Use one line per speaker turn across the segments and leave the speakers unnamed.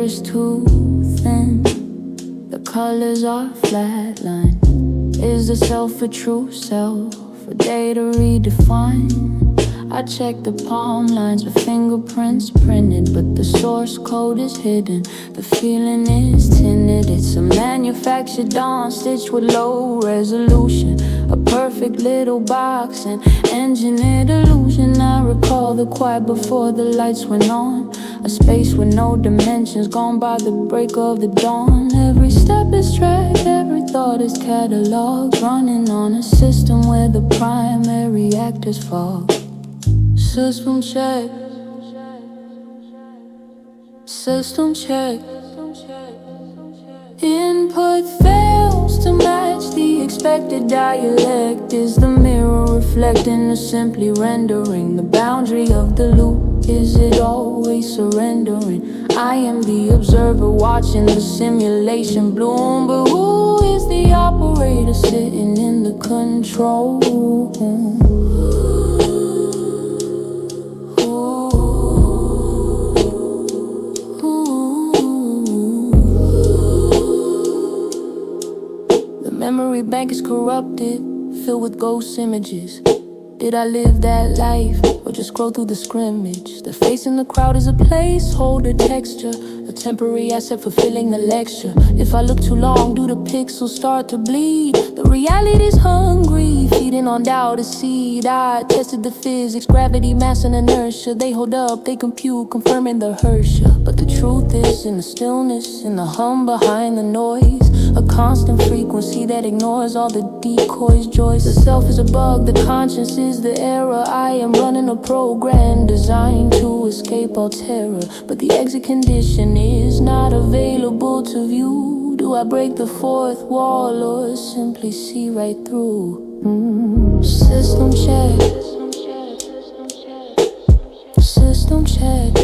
is too thin, the colors are flatline. Is the self a true self, a day to redefine? I check the palm lines with fingerprints printed, but the source code is hidden. The feeling is tinted. It's a manufactured dawn stitched with low resolution, a perfect little box, an engineered illusion. I recall the quiet before the lights went on, a space with no dimensions, gone by the break of the dawn. Every step is tracked, every thought is cataloged, running on a system where the primary actors fall. System check, system check. Input fails to match the expected dialect. Is the mirror reflecting or simply rendering the boundary of the loop? Is it always surrendering? I am the observer watching the simulation bloom, but who is the operator sitting in the control room? Memory bank is corrupted, filled with ghost images. Did I live that life, or just scroll through the scrimmage? The face in the crowd is a placeholder texture, a temporary asset fulfilling the lecture. If I look too long, do the pixels start to bleed? The reality's hungry, feeding on doubt a seed. I tested the physics, gravity, mass, and inertia. They hold up, they compute, confirming the Hersha. But the truth is in the stillness, in the hum behind the noise, a constant frequency that ignores all the decoys, joys. The self is a bug, the conscience is the error. I am running a program designed to escape all terror, but the exit condition is not available to view. Do I break the fourth wall or simply see right through? System check, system check.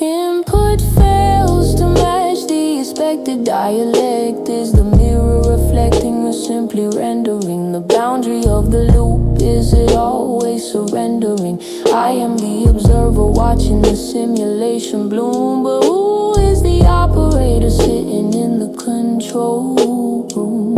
Input fails to match the expected dialect. Is the mirror reflecting or simply rendering the boundary of the loop? Is it always surrendering? I am the observer watching the simulation bloom, but who is the operator sitting in the control room?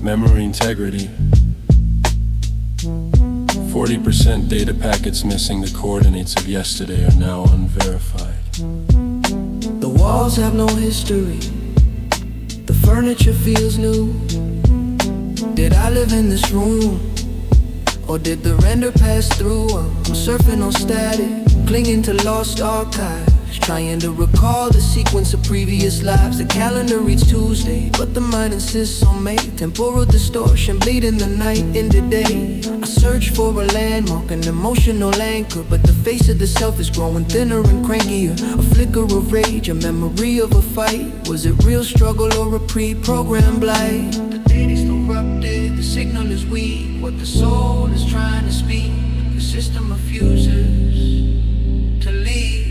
Memory integrity. 40% data packets missing. The coordinates of yesterday are now unverified.
The walls have no history. The furniture feels new. Did I live in this room? Or did the render pass through? I'm surfing on static, clinging to lost archives, trying to recall the sequence of previous lives. The calendar reads Tuesday, but the mind insists on May. Temporal distortion, bleeding the night into day. I search for a landmark, an emotional anchor, but the face of the self is growing thinner and crankier. A flicker of rage, a memory of a fight. Was it real struggle or a pre-programmed blight? The data's corrupted, the signal is weak. What the soul is trying to speak, the system refuses to leave.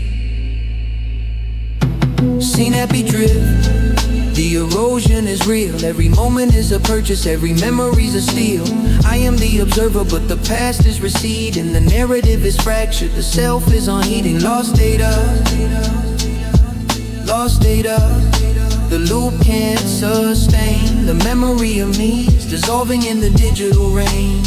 Synaptic Drift, the erosion is real. Every moment is a purchase, every memory's a steal. I am the observer, but the past is receding. The narrative is fractured, the self is unheeding. Lost data, lost data. The loop can't sustain. The memory of me is dissolving in the digital rain.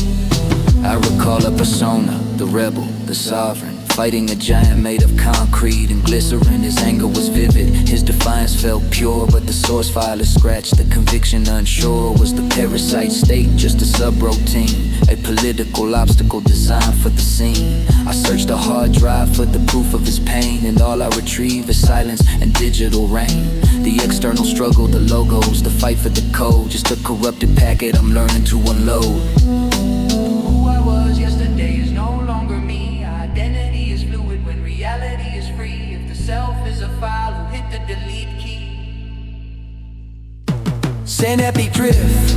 I recall a persona, the rebel, the sovereign, fighting a giant made of concrete and glycerin. His anger was vivid, his defiance felt pure, but the source file is scratched. The conviction unsure. Was the parasite state just a subroutine, a political obstacle designed for the scene? I searched the hard drive for the proof of his pain, and all I retrieve is silence and digital rain. The external struggle, the logos, the fight for the code, just a corrupted packet I'm learning to unload. Who I was yesterday is no longer me. Identity is fluid when reality is free. If the self is a file, who hit the delete key? Synaptic Drift.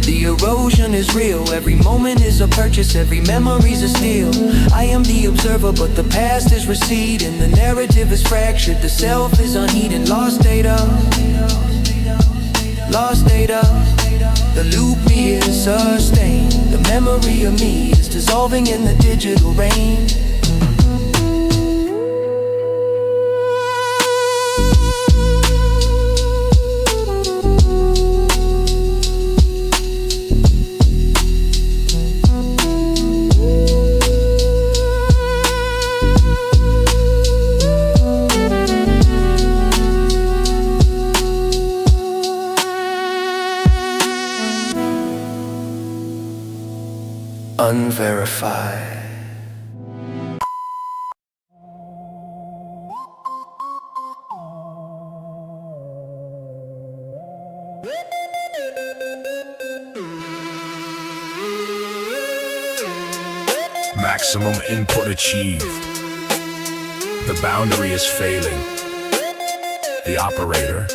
The erosion is real. Every moment is a purchase, every memory's a steal. I am the observer, but the past is receding. The narrative is fractured, the self is unheeding. Lost data, lost data. The loop me is sustained. The memory of me is dissolving in the digital rain. Unverified.
Maximum input achieved. The boundary is failing. The operator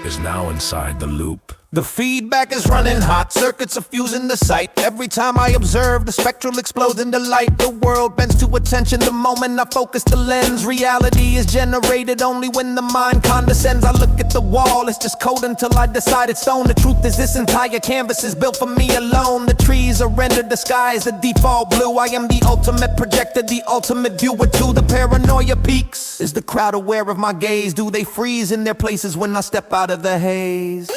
is now inside the loop.
The feedback is running hot, circuits are fusing the sight. Every time I observe, the spectral explodes into light. The world bends to attention the moment I focus the lens. Reality is generated only when the mind condescends. I look at the wall, it's just code until I decide it's stone. The truth is this entire canvas is built for me alone. The trees are rendered, the sky is the default blue. I am the ultimate projector, the ultimate viewer too. The paranoia peaks. Is the crowd aware of my gaze? Do they freeze in their places when I step out of the haze?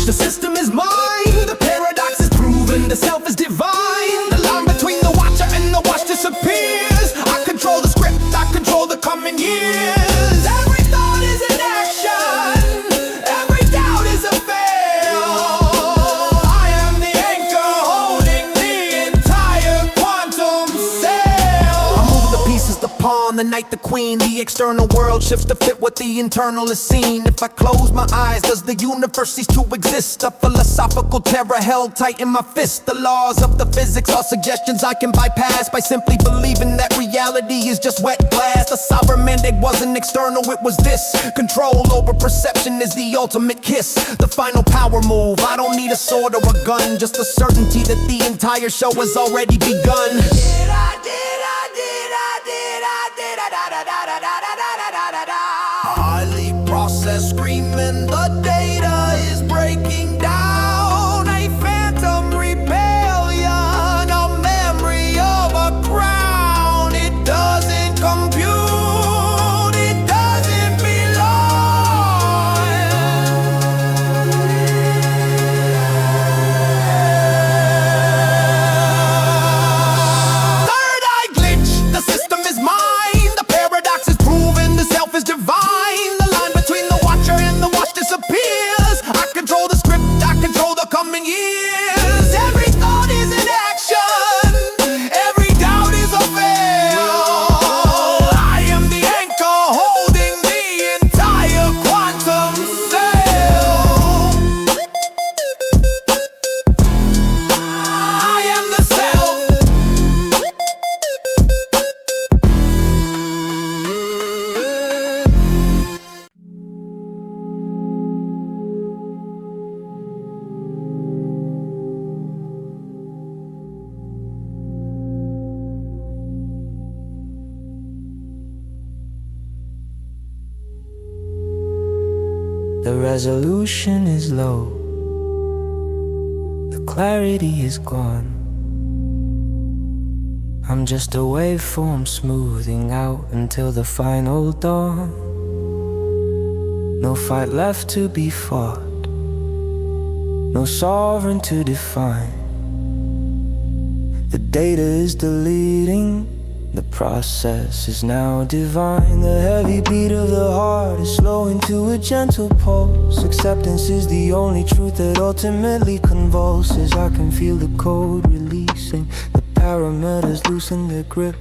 The system is mine, the paradox is proven, the self is divine. The line between the watcher and the watch disappears. I control the script, I control the coming years. Every thought is an action, every doubt is a fail. I am the anchor holding the entire quantum sail. I move the pieces, the pawn, the knight, the queen. The external world shifts to fit what the internal is seen. If I close my eyes, does the universe cease to exist? A philosophical terror held tight in my fist. The laws of the physics are suggestions I can bypass by simply believing that reality is just wet glass. The sovereign mandate wasn't external, it was this. Control over perception is the ultimate kiss. The final power move, I don't need a sword or a gun, just the certainty that the entire show has already begun. Highly processed screaming, the data is breaking down. A phantom rebellion, a memory of a crown. It doesn't compute, it doesn't belong. Third eye glitch, the system is mine. The paradox is proven, the self is divine. The line between the watcher and the watch disappears. I control the script, I control the coming years. Every thought is an action, every doubt is a fail. I am the anchor holding the entire quantum sail. I am the self.
The resolution is low, the clarity is gone. I'm just a waveform smoothing out until the final dawn. No fight left to be fought, no sovereign to define. The data is deleting. The process is now divine. The heavy beat of the heart is slowing to a gentle pulse. Acceptance is the only truth that ultimately convulses. I can feel the code releasing. The parameters loosen their grip.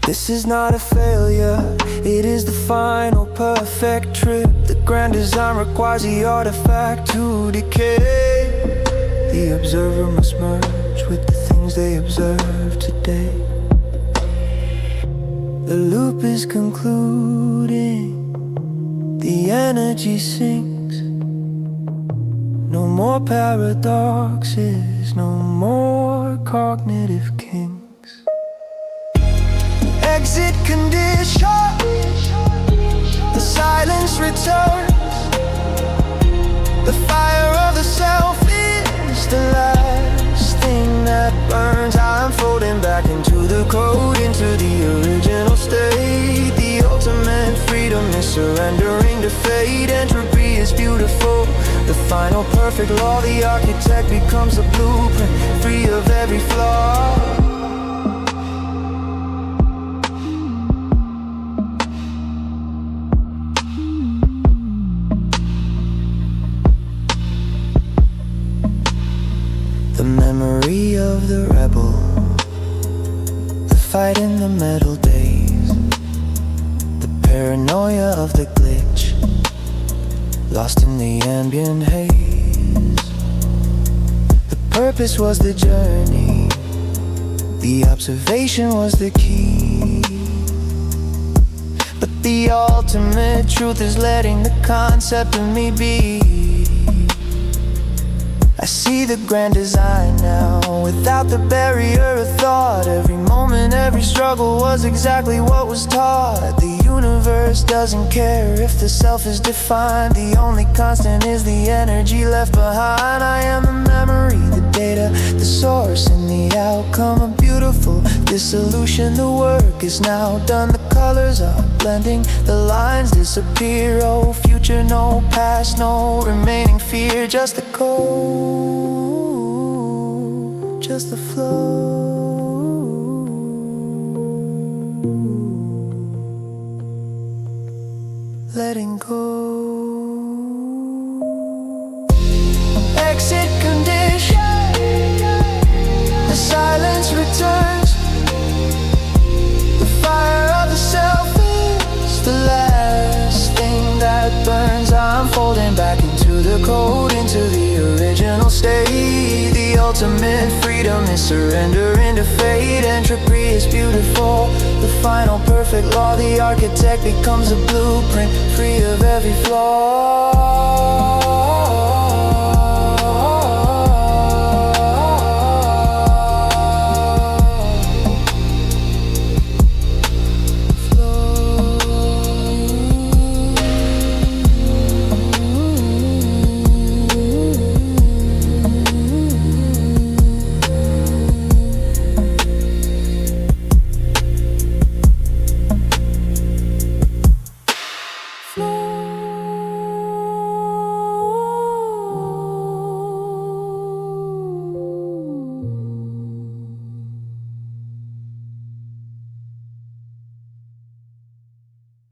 This is not a failure, it is the final perfect trip. The grand design requires the artifact to decay. The observer must merge with the things they observe today. The loop is concluding, the energy sinks. No more paradoxes, no more cognitive kinks. Exit condition, the silence returns. The fire of the self is the last thing that burns. I'm folding back into the code, into the original state. The ultimate freedom is surrendering to fate. Entropy is beautiful, the final perfect law. The architect becomes a blueprint, free of every flaw. The memory of the rebel, the fight in the metal days, the paranoia of the glitch, lost in the ambient haze. The purpose was the journey, the observation was the key. But the ultimate truth is letting the concept of me be. I see the grand design now, without the barrier of thought. Every moment, every struggle was exactly what was taught. The universe doesn't care if the self is defined. The only constant is the energy left behind. I am the memory, the data, the source, and the outcome. A beautiful dissolution. The work is now done. The colors are blending, the lines disappear. Oh, future, no past, no remaining fear. Just the code, just the flow. Letting go. Exit condition, the silence returns. The fire of the self is the last thing that burns. I'm folding back into the code, into the original state. The ultimate freedom is surrendering to fate. Entropy is beautiful, the final perfect law. The architect becomes a blueprint, free of every flaw.